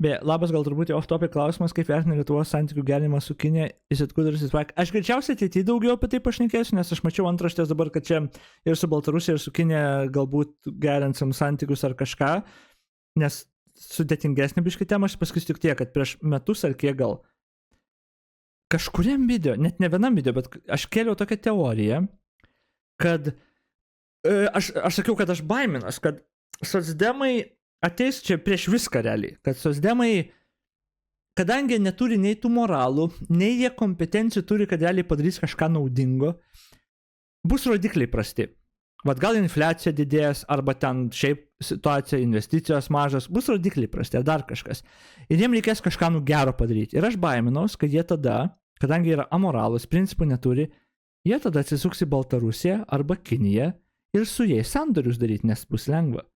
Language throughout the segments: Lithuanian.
labas, gal turbūt off topic klausimas, kaip vertina Lietuvos santykių gerinimą su Kinija, aš greičiausiai ateityje daugiau apie tai pašnekėsiu, nes aš mačiau antraštės dabar, kad čia ir su Baltarusija, ir su Kinija galbūt gerinsim santykius ar kažką, nes sudėtingesnė biškį tema, aš pasakysiu tik tiek, kad prieš metus ar kiek gal kažkuriam video, net ne vienam video, bet aš kėliau tokią teoriją, kad aš sakiau, kad aš baiminas, kad socdemai ateis čia prieš viską realiai, kad socdemai, kadangi neturi nei tų moralų, nei jie kompetencijų turi, kad realiai padarys kažką naudingo, bus rodikliai prasti. Vat gal infliacija didės, arba ten šiaip situacija, investicijos mažas, bus rodikliai prasti, ar dar kažkas. Ir jiem reikės kažką gero padaryti. Ir aš baiminos, kad jie tada, kadangi yra amoralus, principų neturi, jie tada atsisuks į Baltarusiją arba Kiniją ir su jais sandorius daryti, nes bus lengva.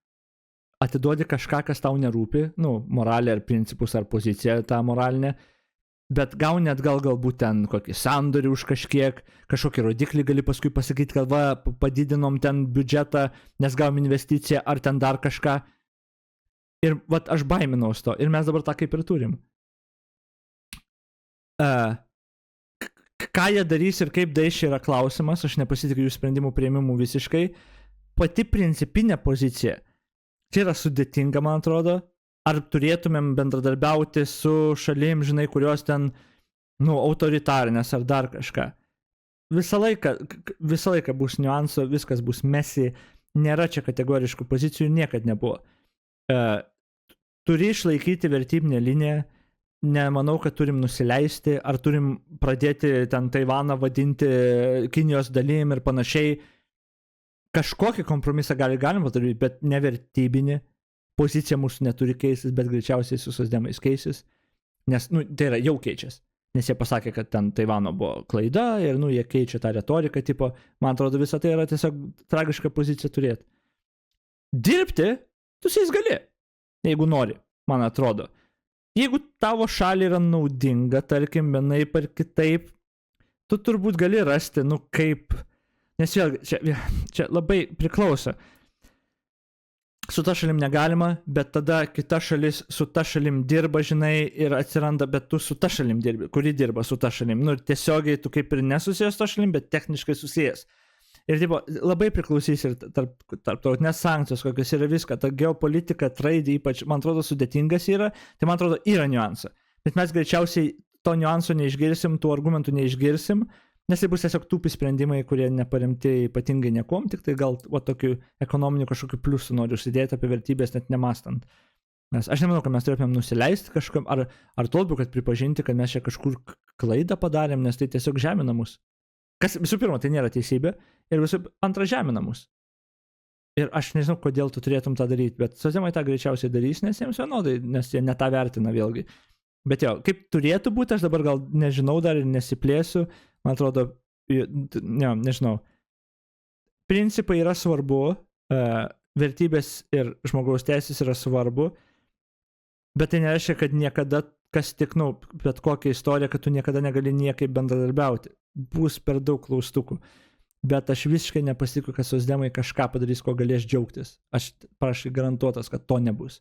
Atiduodi kažką, kas tau nerūpi, moralė ar principus ar poziciją tą moralinę, bet gauni atgal galbūt ten kokį sandorį už kažkokį rodiklį gali paskui pasakyti, kad va, padidinom ten biudžetą, nes gavom investiciją ar ten dar kažką. Ir vat aš baiminos to, ir mes dabar tą kaip ir turim. Ką jie darys ir kaip darys yra klausimas, aš nepasitikiu jų sprendimų priėmimų visiškai. Pati principinė pozicija, čia yra sudėtinga, man atrodo. Ar turėtumėm bendradarbiauti su šalim, žinai, kurios ten, autoritarinės ar dar kažką. Visą laiką bus niuanso, viskas bus messy, nėra čia kategoriškų pozicijų, niekad nebuvo. Turi išlaikyti vertybinę liniją, nemanau, kad turim nusileisti, ar turim pradėti ten Taivaną vadinti Kinijos dalim ir panašiai. Kažkokį kompromisą galima padaryti, bet nevertybinį. Pozicija mūsų neturi keisis, bet greičiausiai su socdemais keisis, nes, tai yra jau keičias, nes jie pasakė, kad ten Taivano buvo klaida ir, jie keičia tą retoriką, tipo, man atrodo, visą tai yra tiesiog tragiška pozicija turėti. Dirbti, tu su jais gali, jeigu nori, man atrodo. Jeigu tavo šaliai yra naudinga, tarkim, vienaip ar kitaip, tu turbūt gali rasti, kaip, nes vėlgi, čia labai priklauso. Su ta šalim negalima, bet tada kita šalis su ta šalim dirba, žinai, ir atsiranda, bet tu su ta šalim dirbi, kuri dirba su ta šalim. Tiesiogiai tu kaip ir nesusijęs ta šalim, bet techniškai susijęs. Ir labai priklausys ir tarptautinės sankcijos, kokios yra viską. Ta geopolitika, trade ypač, man atrodo, sudėtingas yra, tai man atrodo yra niuansą. Bet mes greičiausiai to niuanso neišgirsim, tų argumentų neišgirsim, nes tai bus tiesiog tūpi sprendimai, kurie neparemti ypatingai niekom, tik tai gal tokiu ekonominiu kažkokiu pliusu noriu užsidėti apie vertybės, net nemastant. Nes aš nemanau, kad mes turėtumėm nusileisti kažkam, ar to labiau, kad pripažinti, kad mes čia kažkur klaidą padarėm, nes tai tiesiog žemina mus. Kas visų pirma, tai nėra teisybė, ir visų antra žemina mus. Ir aš nežinau, kodėl tu turėtum tą daryti, bet socdemai tą greičiausiai darys, nes jiems vienodai, nes jie netą vertina vėlgi. Bet kaip turėtų būti, aš dabar gal nežinau dar ir nesiplėsiu. Man atrodo, nežinau, principai yra svarbu, vertybės ir žmogaus teisės yra svarbu, bet tai nereiškia, kad niekada, kas tik, bet kokią istoriją, kad tu niekada negali niekaip bendradarbiauti. Bus per daug klaustukų. Bet aš visiškai nepasitikiu, kad socdemai kažką padarys, ko galės džiaugtis. Aš prašau garantuotas, kad to nebus.